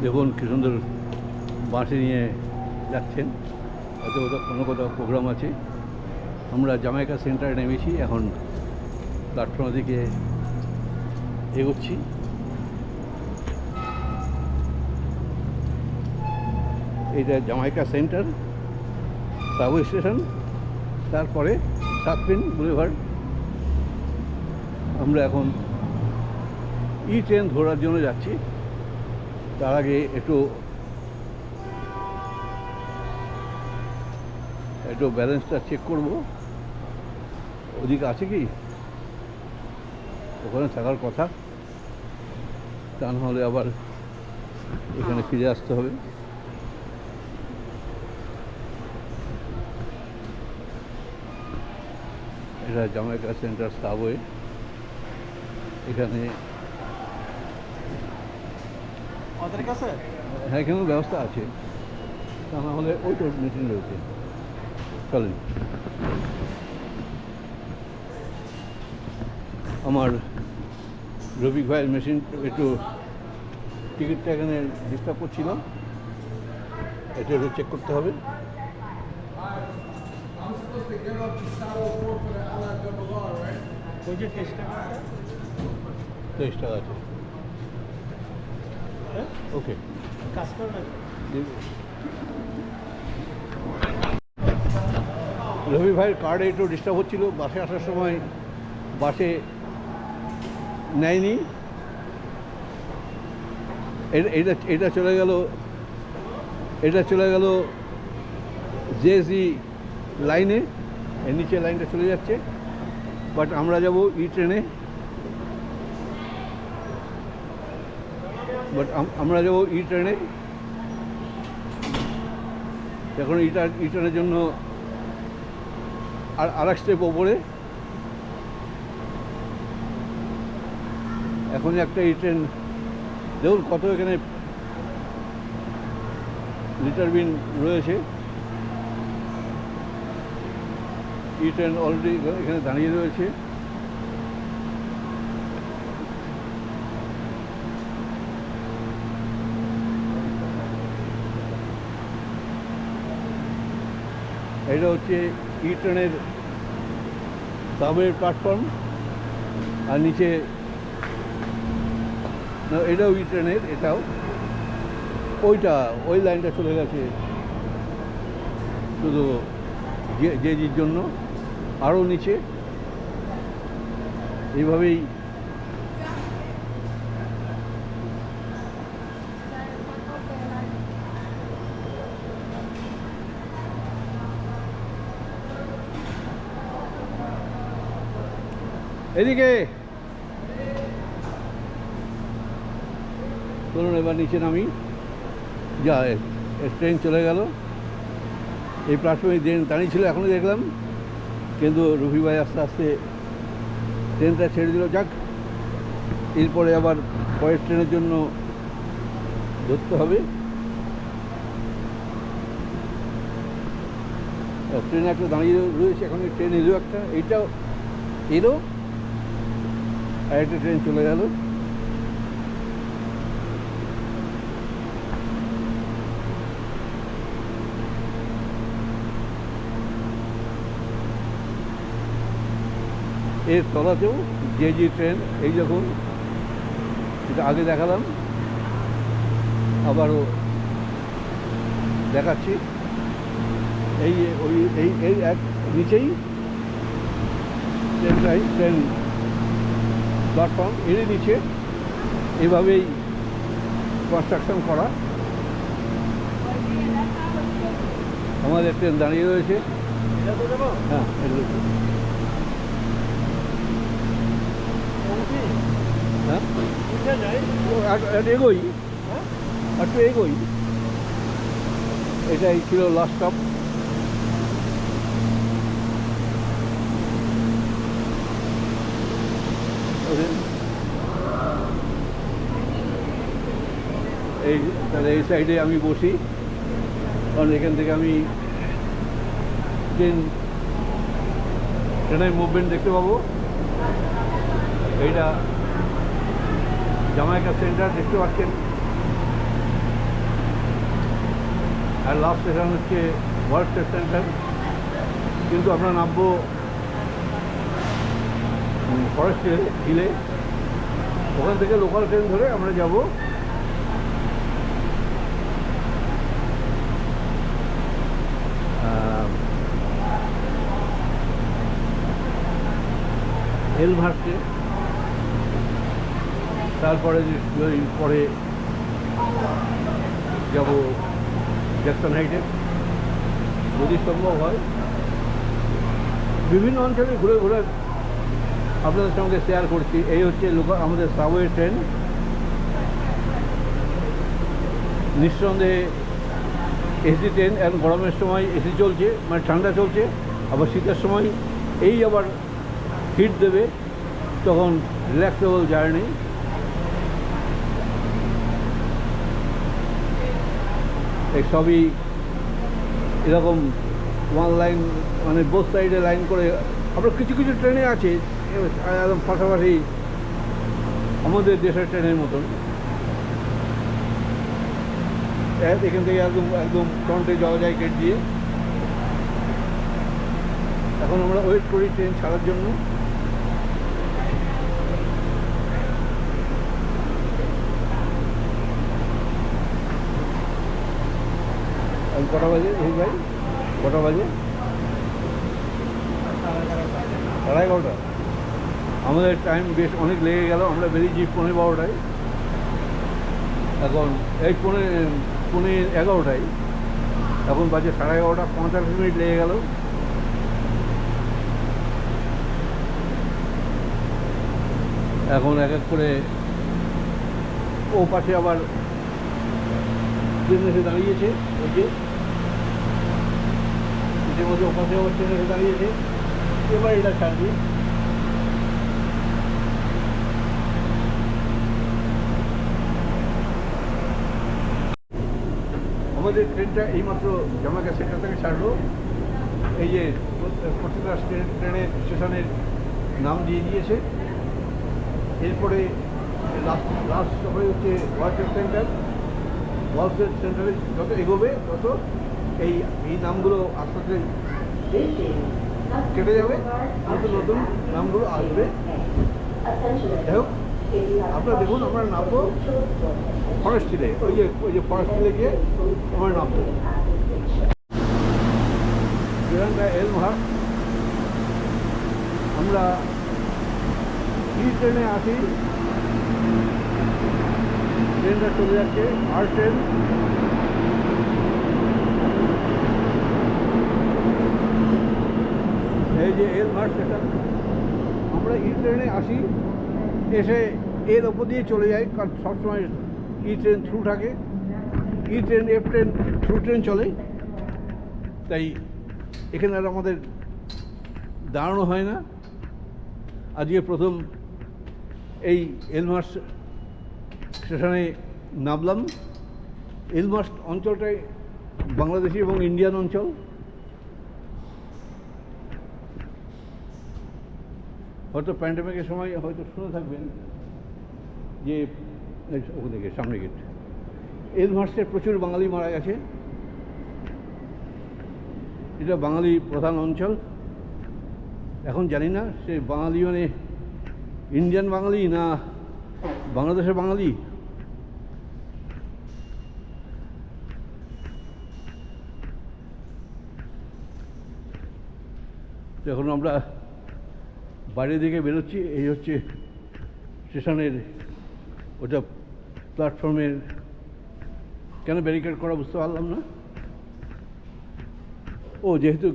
দেখুন কি সুন্দর বাঁশি নিয়ে যাচ্ছেন, হয়তো কোনো কোথাও প্রোগ্রাম আছে। আমরা জামাইকা সেন্টারে নেমেছি, এখন প্ল্যাটফর্মের দিকে এগোচ্ছি। এটা জামাইকা সেন্টার সাবওয়ে স্টেশন, তারপরে সাতপিন বুলেভার্ড। আমরা এখন ট্রেন ধরার জন্য যাচ্ছি। তার আগে একটু ব্যালেন্সটা চেক করব, ওদিকে আছে কি, ওখানে থাকার কথা, তা নাহলে আবার এখানে ফিরে আসতে হবে। এটা জামাইকা সেন্টার সাবওয়ে, এখানে হ্যাঁ এখানেও ব্যবস্থা আছে, তা নাহলে ওইটা মেশিন রয়েছে। চলেন, আমার রফিক ভাইয়ের মেশিন একটু টিকিটটা এখানে ডিস্টার্ব করছিল, এটা একটু চেক করতে হবে। 23 টাকা আছে, ওকে কাজ করবেন। রবি ভাইয়ের কার্ডে একটু ডিস্টার্ব হচ্ছিল, বাসে আসার সময় বাসে নেয়নি। এটা চলে গেল জেএসি লাইনে, এর নিচে লাইনটা চলে যাচ্ছে। বাট আমরা যাব ট্রেনে, এখন ট্রেনের জন্য আর এক স্টেপ ওপরে। এখন একটা ট্রেন দেখুন কত এখানে লিটার বিন রয়েছে। ট্রেন অলরেডি এখানে দাঁড়িয়ে রয়েছে। এটা হচ্ছে ট্রেনের সাবওয়ে প্ল্যাটফর্ম, আর নিচে এটাও ট্রেনের, এটাও ওই লাইনটা চলে গেছে শুধু জেজির জন্য। আরও নিচে এইভাবেই এদিকে চলুন এবার নিচে নামি। যা ট্রেন চলে গেল, এই প্ল্যাটফর্মে ট্রেন দাঁড়িয়ে ছিল এখনই দেখলাম, কিন্তু রফি ভাই আস্তে আস্তে ট্রেনটা ছেড়ে দিল। যাক, এরপরে আবার পরের ট্রেনের জন্য ধরতে হবে। ট্রেন একটা দাঁড়িয়ে রয়েছে, এখন ট্রেন এলো একটা, এইটাও এলো, আর একটা ট্রেন চলে গেল। এর তলাতেও জেজি ট্রেন, এই যখন এটা আগে দেখালাম, আবারও দেখাচ্ছি। এই এক নিচেই ট্রেন প্ল্যাটফর্ম, এরই নিচে এভাবেই কনস্ট্রাকশন করা। আমাদের ট্রেন দাঁড়িয়ে রয়েছে। হ্যাঁ, এগোই, একটু এগোই। এটাই ছিল লাস্ট স্টপ। তাহলে এই সাইডে আমি বসি, কারণ এখান থেকে আমি ট্রেনের মুভমেন্ট দেখতে পাবো। এইটা জামাইকা সেন্টার দেখতে পাচ্ছেন, আর লাস্ট স্টেশন হচ্ছে ওয়ার্ল্ড ট্রেড সেন্টার। কিন্তু আমরা নামবো ফরেস্ট হিলে, ওখান থেকে লোকাল ট্রেন ধরে আমরা যাব এলভার্সে, তারপরে পরে যাব জ্যাকসন হাইটে যদি সম্ভব হয়। বিভিন্ন অঞ্চলে ঘুরে ঘুরে আপনাদের সঙ্গে শেয়ার করছি। এই হচ্ছে আমাদের সাবওয়ে ট্রেন। নিঃসন্দেহে এসি ট্রেন, এখন গরমের সময় এসি চলছে, মানে ঠান্ডা চলছে, আবার শীতের সময় এই আবার হিট দেবে, তখন রিল্যাক্সেবল জার্নি। এই সবই এরকম ওয়ান লাইন, মানে বোথ সাইডে লাইন করে। আবার কিছু কিছু ট্রেনে আছে একদম পাশাপাশি আমাদের দেশের ট্রেনের মতন। এখান থেকে একদম একদম ফ্রন্টে যাওয়া যায় গেট দিয়ে। এখন আমরা ওয়েট করি ট্রেন ছাড়ার জন্য। কটা বাজে এই ভাই? কটা বাজে? 11:30। আমাদের টাইম বেশ অনেক লেগে গেল। আমরা বেরিয়েছি 11:15। এখন এই 11:15 এখন বাজে 11:30, 45 মিনিট লেগে গেল। এখন এক এক করে ও পাশে আবার ট্রেন এসে দাঁড়িয়েছে। ওই যে মধ্যে ও পাশে আবার ট্রেন এসে দাঁড়িয়েছে। এবার এটা ছাড়বে। আমাদের ট্রেনটা এইমাত্র জামাইকা সেন্টার থেকে ছাড়লো। এই যে প্রতিটা ট্রেনের স্টেশনের নাম দিয়ে দিয়েছে। এরপরে লাস্ট স্টপেজ হচ্ছে world trade centre. World trade সেন্টারে যত এগোবে তত এই নামগুলো আস্তে আস্তে কেটে যাবে, নতুন নতুন নামগুলো আসবে। যাই হোক, আপনারা দেখুন আমরা নামবো ফরেস্ট হিলে। ওই যে ফরেস্ট হিলে গিয়ে আমরা নামবো। এলমহার্স্ট আমরা এই ট্রেনে আসি। ট্রেনটা চলে যাচ্ছে আর ট্রেন। এই যে এলমহার্স্ট স্টেশন। আমরা এই ট্রেনে আসি, এসে এর ওপর দিয়ে চলে যাই, কারণ সবসময় ই ট্রেন থ্রু থাকে। E train, F train, through train চলে, তাই এখানে আর আমাদের দাঁড়ানো হয় না। আজকে প্রথম এই এলমহার্স্ট স্টেশনে নামলাম। এলমহার্স্ট অঞ্চলটাই বাংলাদেশি এবং ইন্ডিয়ান অঞ্চল। হয়তো প্যান্ডেমিকের সময় হয়তো শুনে থাকবেন যে ওদিকে সামনে গেট। এলমহার্স্টে প্রচুর বাঙালি মারা গেছে। এটা বাঙালি প্রধান অঞ্চল। এখন জানি না সে বাঙালি মানে ইন্ডিয়ান বাঙালি না বাংলাদেশের বাঙালি। তো এখন আমরা বাইরের দিকে বেরোচ্ছি। এই হচ্ছে স্টেশনের ওটা প্ল্যাটফর্মের কেন ব্যারিকেড করা বুঝতে পারলাম না। ও যেহেতু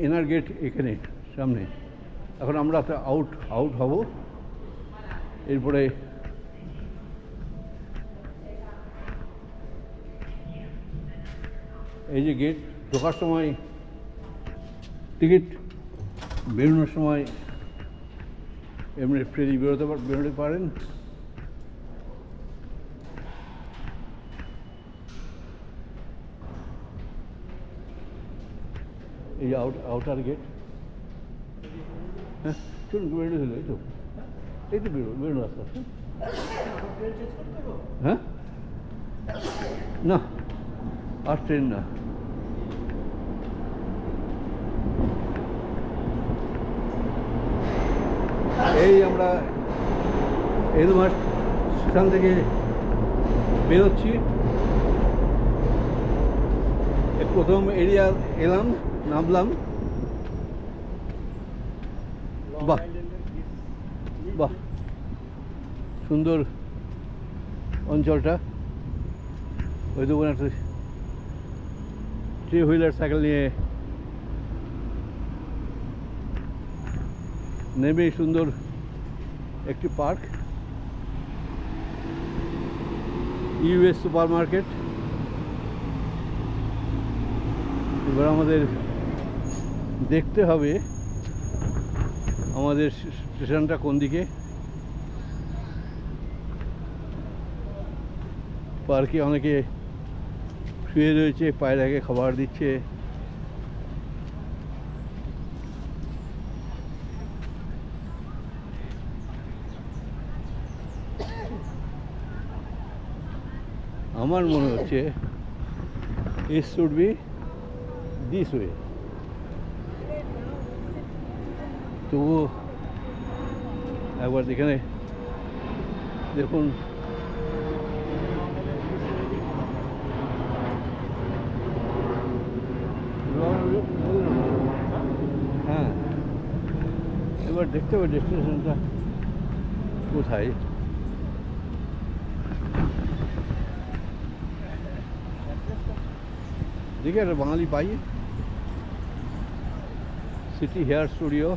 এনার গেট এখানে সামনে, এখন আমরা আউট হব। এরপরে এই যে গেট, ঢোকার সময় টিকিট, বেরোনোর সময় এমনি ফ্রিলি বেরোতে পারেন। এই আউটার গেট। হ্যাঁ চলুন, বেরোলে হলো। এই তো বেরোনো রাস্তা। হ্যাঁ না, আর ট্রেন না। এই আমরা এলমার্ট স্টেশন থেকে বেরোচ্ছি। প্রথম এরিয়া এলাম, নামলাম। বাহ বাহ, সুন্দর অঞ্চলটা। ওই দোকানে একটা 3 হুইলার সাইকেল নিয়ে নেমেই সুন্দর একটি পার্ক, ইউএস সুপার মার্কেট। এবার আমাদের দেখতে হবে আমাদের স্টেশনটা কোন দিকে। পার্কে অনেকে শুয়ে রয়েছে, পায়ের আগে খাবার দিচ্ছে। আমার মনে হচ্ছে it should be this way। তবুও একবার এখানে দেখুন, হ্যাঁ এবার দেখতে হবে ডেস্টিনেশনটা কোথায়। দেখি একটা বাঙালি পাই, সিটি হেয়ার স্টুডিও।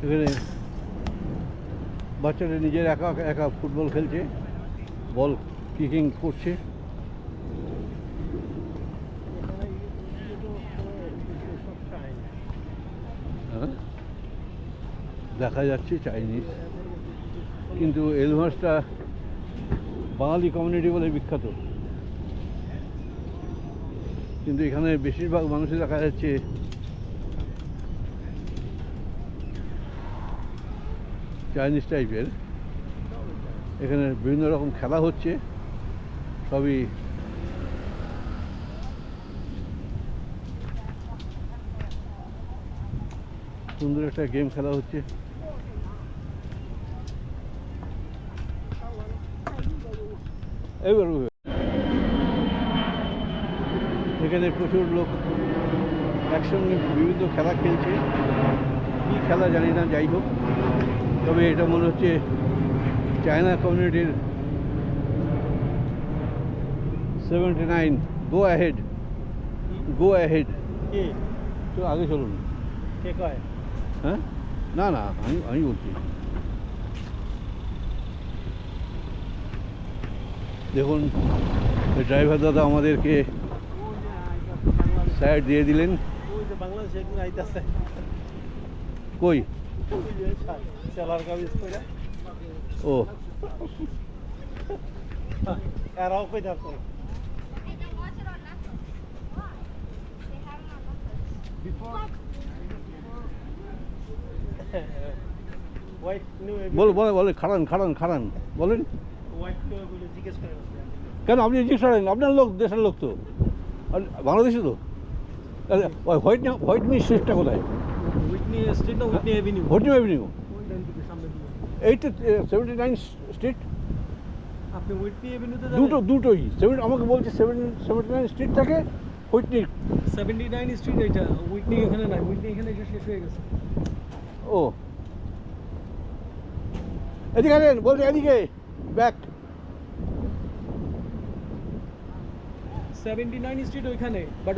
এখানে বাচ্চারা নিজের একা একা ফুটবল খেলছে, বল কিকিং করছে। দেখা যাচ্ছে চাইনিজ, কিন্তু এলমার্টটা বাঙালি কমিউনিটি বলে বিখ্যাত। কিন্তু এখানে বেশিরভাগ মানুষই দেখা যাচ্ছে চাইনিজ টাইপের। এখানে বিভিন্ন রকম খেলা হচ্ছে, সবই সুন্দর একটা গেম খেলা হচ্ছে। এবার এখানে প্রচুর লোক একসঙ্গে বিভিন্ন খেলা খেলছে, কী খেলা জানি না, যাই হোক। তবে এটা মনে হচ্ছে চায়না কমিউনিটির 79। Go ahead, go ahead. তো আগে চলুন। কে কয়? হ্যাঁ, না না, আমি বলছি। দেখুন ড্রাইভার দাদা আমাদেরকে সাইড দিয়ে দিলেন। ওই যে বাংলাদেশে একদিন আইতাছে, কই? ওই যে সেলার কামিজ কইরা। ও এরাও কইতাছে হোয়াইট নিউ বলে খাড়ান খাড়ান খাড়ান বলেন। হোয়াইট নিউ বলে জিজ্ঞেস করে কেন আপনি জিজ্ঞেস করেন? আপনার লোক, দেশের লোক তো, বাংলাদেশি তো। ওই হোয়াইটনি স্ট্রিটটা কোথায়? উইটনি স্ট্রিট না উইটনি এভিনিউ? হোয়াইটনি এভিনিউ, ওই ডান দিকে সামনে দিকে। এইটা 79 স্ট্রিট। আপনি উইটনি এভিনিউতে যাবেন? দুটোই আমাকে বলছে 79 স্ট্রিট থাকে হোয়াইটনি। 79 স্ট্রিট এটা, উইটনি এখানে নাই, উইটনি এখানে এসে শেষ হয়ে গেছে। ও এদিকে আনেন, বলছে এদিকে ব্যাক। 79 স্ট্রিট ওইখানে, বাট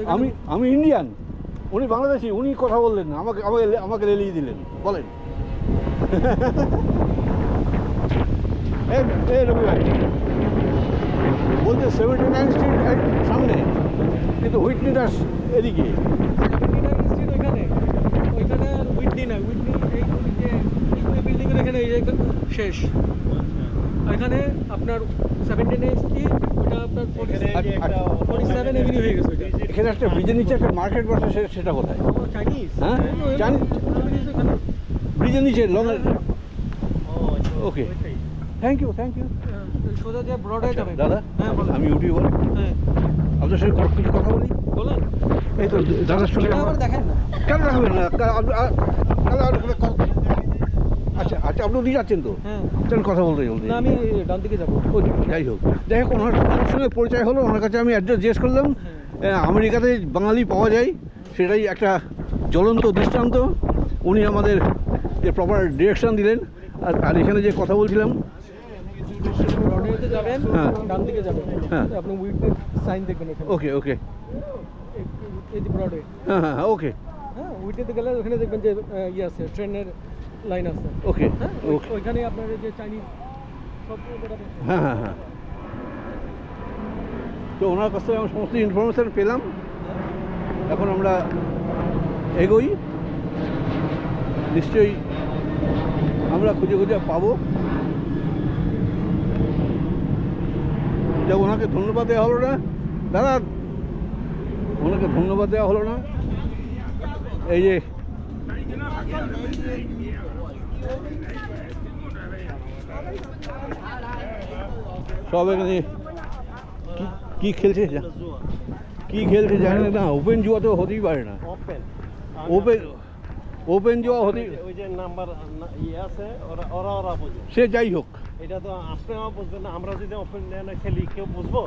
আমি ইন্ডিয়ান, উনি বাংলাদেশি, উনি কথা বললেন না, আমাকে রেলিয়ে দিলেন। বলেন রবি ভাই বলছে 79 স্ট্রিট সামনে, কিন্তু হুইটনিটা এদিকে। 79 স্ট্রিট ওইখানে, ওইখানে উইটনি না, উইটনি এই যে বিল্ডিং এর এখানে এই যে শেষ। এখানে আপনার 79 স্ট্রিট, ওটা আপনার 47 এভিনিউ হয়ে গেছে। এখানে একটা ব্রিজের নিচে একটা মার্কেট বসে, সেটা কোথায়? চাইনিজ? হ্যাঁ, চাইনিজ। ব্রিজের নিচে লং ওকে ওইটাই। থ্যাংক ইউ থ্যাংক ইউ সোজা যে ব্রডওয়ে যাবেন। দাদা হ্যাঁ বলেন। আমি ইউটিউবার হ্যাঁ আপনার সঙ্গে কিছু কথা বলি বলেন। এই তো দাদার সঙ্গে এটা আবার দেখেন না। কেন রাখবেন না আচ্ছা আচ্ছা আপনি নিয়ে যাচ্ছেন তো হ্যাঁ চল কথা বলতে বলতে না আমি ডান দিকে যাবো। ও যাই হোক ওনার সঙ্গে পরিচয় হলো ওনার কাছে আমি অ্যাড্রেস জিজ্ঞেস করলাম আমেরিকাতে বাঙালি পাওয়া যায় সেটাই একটা জ্বলন্ত দৃষ্টান্ত উনি আমাদের যে প্রপার ডিরেকশন দিলেন আর এখানে যে কথা বলছিলাম ব্রডওয়েতে যাবেন, হ্যাঁ। ডান দিকে যাবেন। হ্যাঁ। আপনি উইকের সাইন দেখবেন এখানে। ওকে ওকে এই যে ব্রডওয়ে। হ্যাঁ হ্যাঁ ওকে হ্যাঁ উইকেতে গেলে ওখানে দেখবেন যে ইয়ে আছে, ট্রেনের লাইন আছে। ওকে হ্যাঁ ওকে ওইখানে আপনার এই যে চাইনিজ সব বেরোবে। হ্যাঁ হ্যাঁ হ্যাঁ তো ওনার কাছ থেকে আমি সমস্ত ইনফরমেশান পেলাম এখন আমরা এগোই নিশ্চয়ই আমরা খুঁজে খুঁজে পাবো যে ওনাকে ধন্যবাদ দেওয়া হলো না দাদা ওনাকে ধন্যবাদ দেওয়া হলো না এই যে সব এখানে কি খেলছে কি খেলছে জানি না ওপেন জুয়া তো হতেই পারে না ওপেন ওপেন ওপেন জুয়া হতেই ওই যে নাম্বার ইয়ে আছে ওরা ওরা ওরা বুঝে সে যাই হোক এটা তো আপনিও বুঝবেন না, আমরা যদি ওপেন না খেলি কেউ বুঝবো?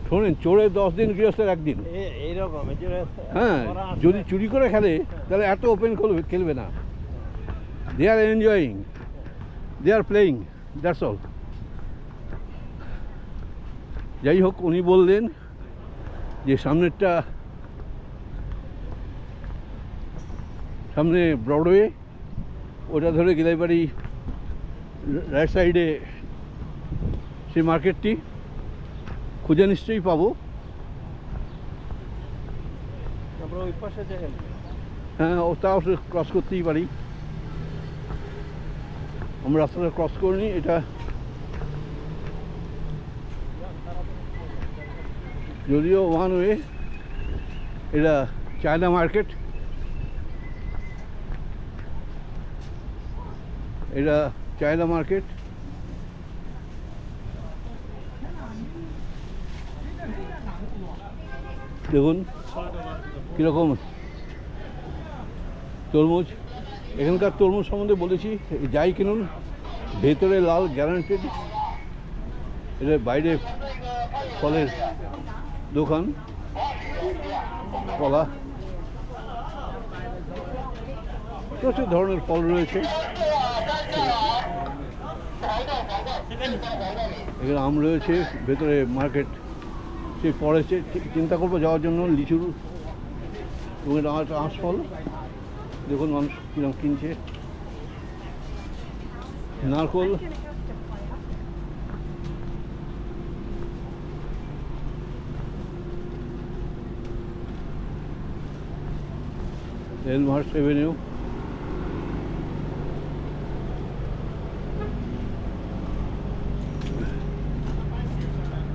শোনেন চোরের 10 দিন গৃহস্থের একদিন এইরকম এই যে হ্যাঁ ওরা আসলে- যদি চুরি করে খেলে তাহলে এত ওপেন খেলবে না they are enjoying they are playing that's all যাই হোক উনি বললেন যে সামনে ব্রডওয়ে ওটা ধরে গেলাইবাড়ি রাইট সাইডে সেই মার্কেটটি খুঁজে নিশ্চয়ই পাবো আমরা ওই পাশে যাই। হ্যাঁ ও তাও ক্রস করতেই পারি আমরা রাস্তাটা ক্রস করিনি এটা যদিও ওয়ান ওয়ে এটা চায়না মার্কেট এটা চায়না মার্কেট দেখুন কীরকম তরমুজ এখানকার তরমুজ সম্বন্ধে বলেছি যাই কিনুন ভেতরে লাল গ্যারান্টেড এটা বাইরে ফলের দোকান কলা প্রচুর ধরনের ফল রয়েছে এখানে আম রয়েছে ভেতরে মার্কেট সেই পড়েছে চিন্তা করবো যাওয়ার জন্য লিচুর এবং এটা আমার আঁশফল দেখুন মানুষ কিরকম কিনছে নারকোল এলমহার্স এভিনিউ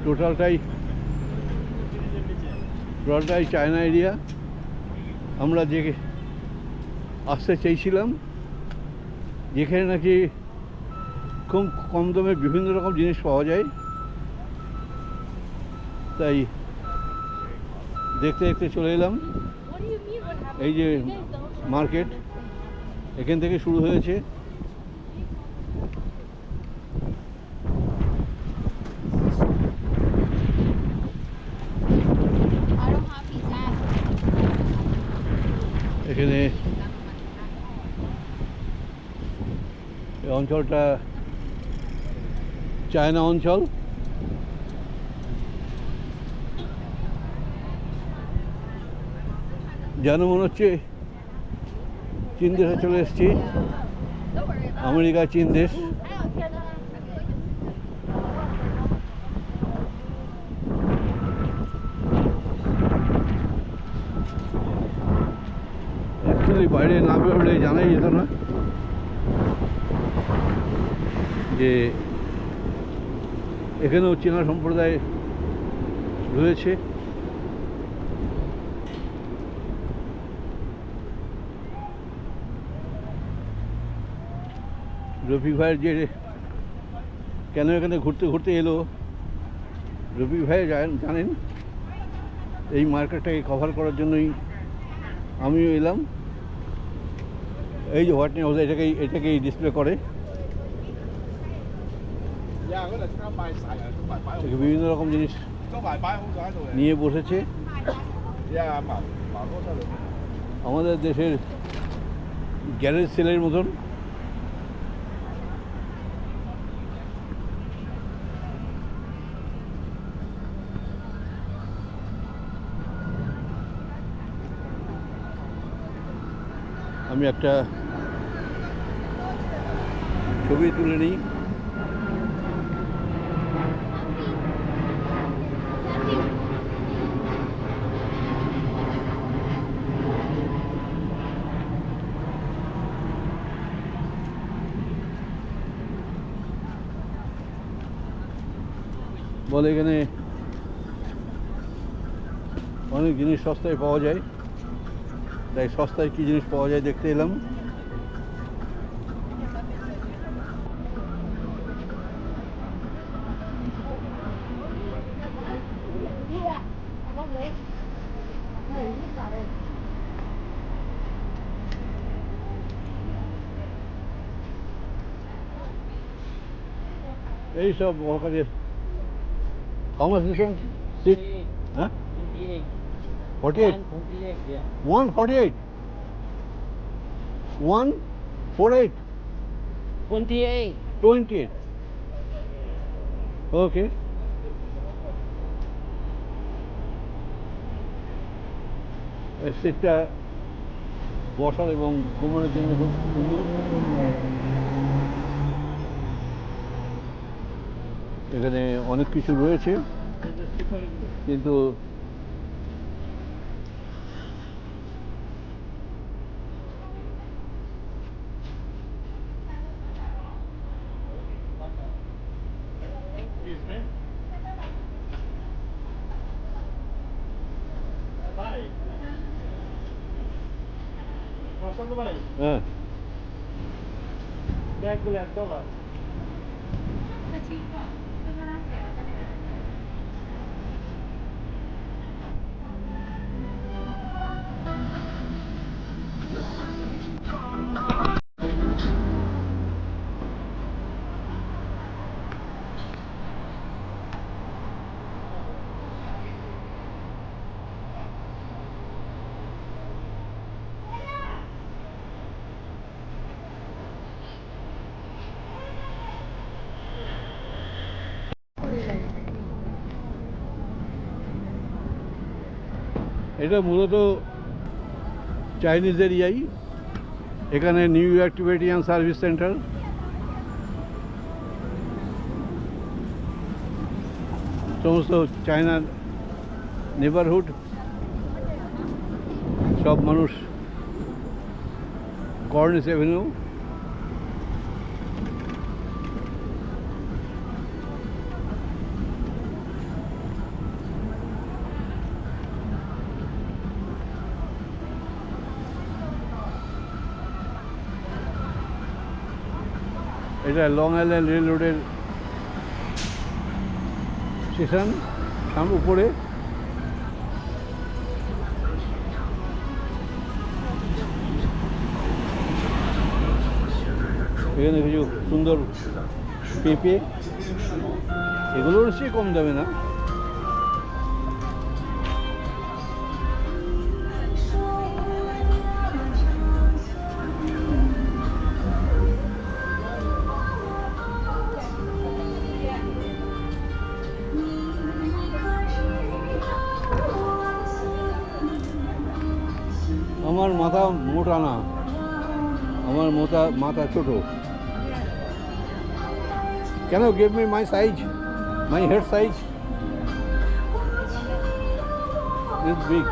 টোটালটাই চায়না এরিয়া আমরা যে আসতে চাইছিলাম যেখানে নাকি খুব কম দামে বিভিন্ন রকম জিনিস পাওয়া যায় তাই দেখতে দেখতে চলে এলাম এই যে মার্কেট এখান থেকে শুরু হয়েছে এখানে এই অঞ্চলটা চায়না অঞ্চল যেন মনে হচ্ছে চীন দেশে চলে এসেছি আমেরিকা চীন দেশ অ্যাকচুয়ালি বাইরে না বেরোলে জানাই যেত না যে এখানেও চীনা সম্প্রদায় রয়েছে রফিক ভাইয়ের যে কেন এখানে ঘুরতে ঘুরতে এলো, রফিক ভাই জানেন এই মার্কেটটাকে কভার করার জন্যই আমিও এলাম। এই যে হোয়াইট হাউস এটাকেই ডিসপ্লে করে, বিভিন্ন রকম জিনিস নিয়ে বসেছে। আমাদের দেশের গ্যারেজ সেলের মতন। আমি একটা ছবি তুলে নিই। বলে এখানে অনেক জিনিস সস্তায় পাওয়া যায়, তাই সস্তায় কী জিনিস পাওয়া যায় দেখতে এলাম। এই সব ওখানে How much this one? Six? Huh? 48. 148. 148. 28. 28. Okay. এই সিটটা বসার এবং ঘুমানোর জন্য খুব সুন্দর। এখানে অনেক কিছু রয়েছে, কিন্তু হ্যাঁ এটা মূলত চাইনিজ এরিয়াই। এখানে new York Tibetan service centre, সমস্ত চায়নার নেবারহুড সব মানুষ। কর্নিস এভিনিউ, এটা লং আইল্যান্ড রেল রোডের স্টেশন সামনে উপরে। এখানে কিছু সুন্দর পেঁপে, এগুলোর চেয়ে কম দামে না। আমার মাথা মোটা না, আমার মাথা ছোট। Can you give me my size, my head size? It's big.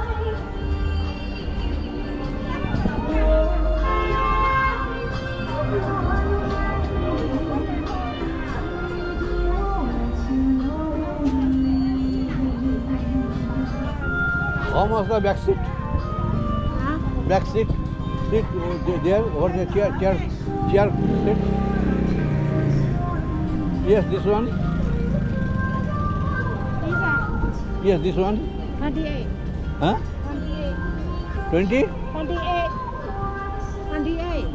How much the back seat? Back seat, there over the chair seat. Yes, this one. Pizza, Yes, this one. 28. Huh? 28. 20? 28. 28.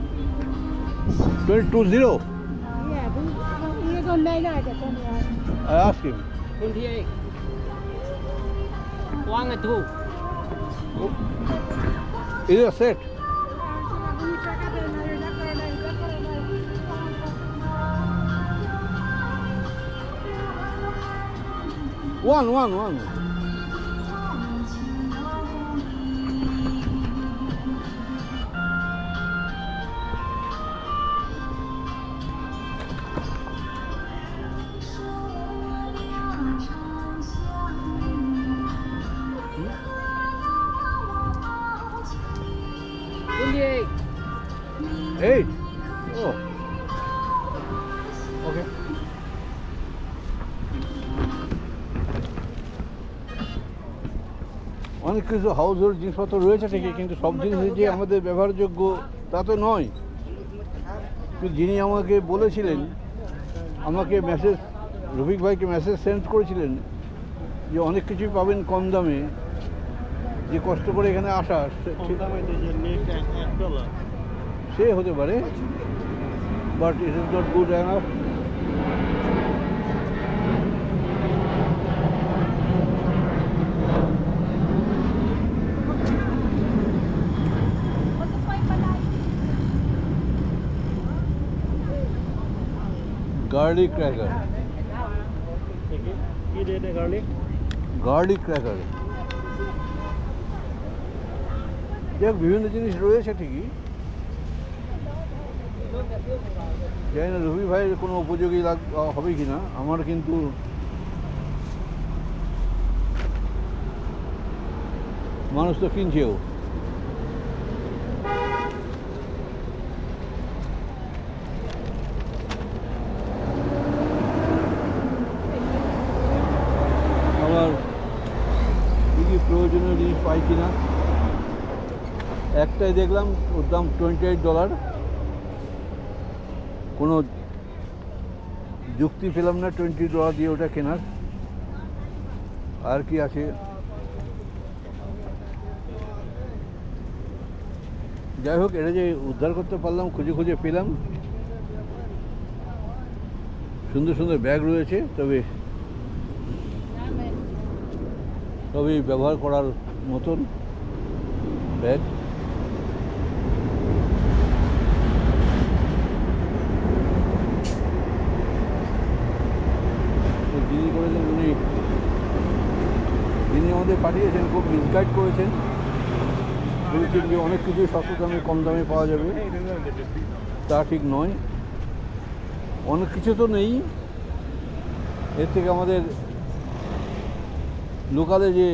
20? Yeah, you go 99 to 28. I asked him. 28. One and two. Is it a set? One. Twenty-eight. 8. Oh. Okay. অনেক কিছু house hold জিনিসপত্র রয়েছে ঠিকই, কিন্তু সব জিনিস যে আমাদের ব্যবহারযোগ্য তা তো নয়। কিন্তু যিনি আমাকে বলেছিলেন, আমাকে মেসেজ, রফিক ভাইকে মেসেজ সেন্ড করেছিলেন যে অনেক কিছুই পাবেন কম দামে, যে কষ্ট করে এখানে আসা কম দামে যে নেট $1, সে হতে পারে, but it is not good enough. Garlic cracker, কি রেটে গার্লিক? গার্লিক ক্র্যাকার, দেখ বিভিন্ন জিনিস রয়েছে ঠিকই। জানি না রবি ভাইয়ের কোনো উপযোগী হবে কি না। আমার কিন্তু মানুষ তো কিনছেও। আমার কী কী প্রয়োজনীয় জিনিস পাই কিনা, একটাই দেখলাম ওর দাম $28। কোনো যুক্তি পেলাম না $20 দিয়ে ওটা কেনার। আর কি আছে, যাই হোক, এটা যে উদ্ধার করতে পারলাম, খুঁজে খুঁজে পেলাম। সুন্দর সুন্দর ব্যাগ রয়েছে, তবে ব্যবহার করার মতন ব্যাগ। যিনি করেছেন যিনি আমাদের পাঠিয়েছেন খুব মিসগাইড করেছেন, বলেছেন যে অনেক কিছুই সস্তা দামে কম দামে পাওয়া যাবে। তা ঠিক নয়, অনেক কিছু তো নেই। এর থেকে আমাদের লোকালে যে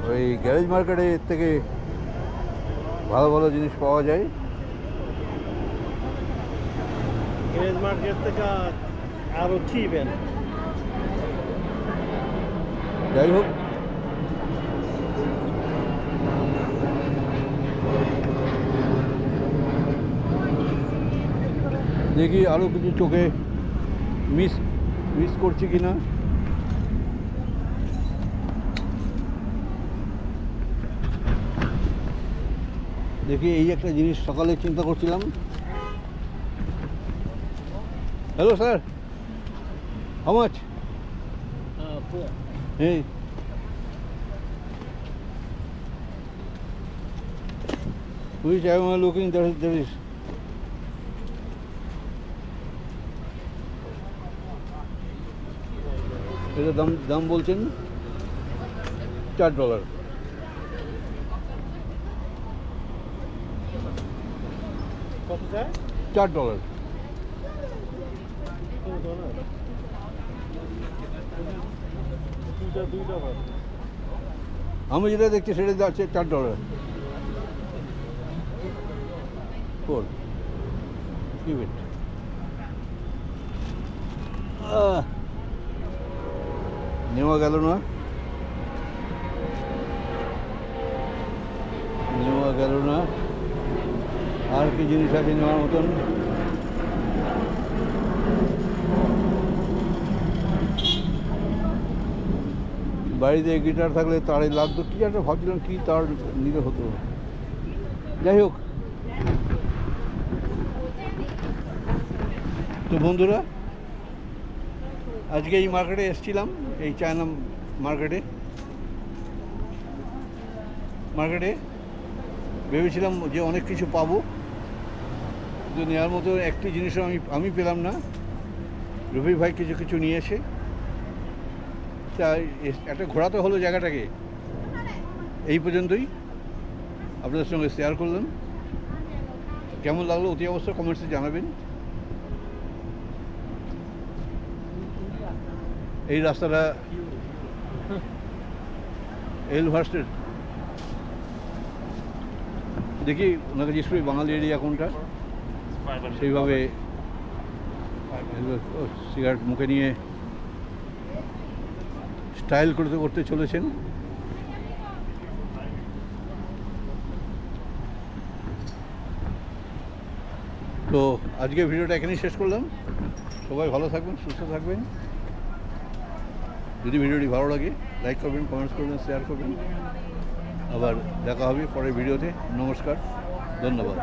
ওই গ্যারেজ মার্কেটে এর থেকে ভালো ভালো জিনিস পাওয়া যায়। গ্যারেজ মার্কেট থেকে আরো চিপ। যাই হোক, দেখি আরও কিছু চোখে মিস করছি কি না। দেখি এই একটা জিনিস সকালে চিন্তা করছিলাম। Hello sir, how much? Four. Hey. Which I am looking, there is. এটা দাম বলছেন $4। কত যায়? $4। দুইটা বার। আমি যেটা দেখছি সেটা যাচ্ছে $4। Four. Give it. নেওয়া গেল না। গেল না। আর কি জিনিস আছে নেওয়ার মতন? বাড়িতে গিটার থাকলে তারে লাগতো, কি একটা ভাবছিলাম কি তার নিলে হতো। যাই হোক, তো বন্ধুরা আজকে এই মার্কেটে এসেছিলাম, এই চায়না মার্কেটে ভেবেছিলাম যে অনেক কিছু পাবো, কিন্তু নেওয়ার মতো একটি জিনিসও আমি পেলাম না। রফিক ভাই কিছু কিছু নিয়েছে, তাই একটা ঘোরাতে হলো জায়গাটাকে। এই পর্যন্তই আপনাদের সঙ্গে শেয়ার করলাম। কেমন লাগলো অতি অবশ্যই কমেন্টসে জানাবেন। এই রাস্তাটা এলভার্স্টের, দেখি ওনাকে জিজ্ঞেস করি বাঙালি এরিয়া কোনটা, সেইভাবে সিগারেট মুখে নিয়ে স্টাইল করতে করতে চলেছেন। তো আজকে ভিডিওটা এখানেই শেষ করলাম। সবাই ভালো থাকবেন, সুস্থ থাকবেন। যদি ভিডিওটি ভালো লাগে লাইক করবেন, কমেন্টস করবেন, শেয়ার করবেন। আবার দেখা হবে পরের ভিডিওতে। নমস্কার, ধন্যবাদ।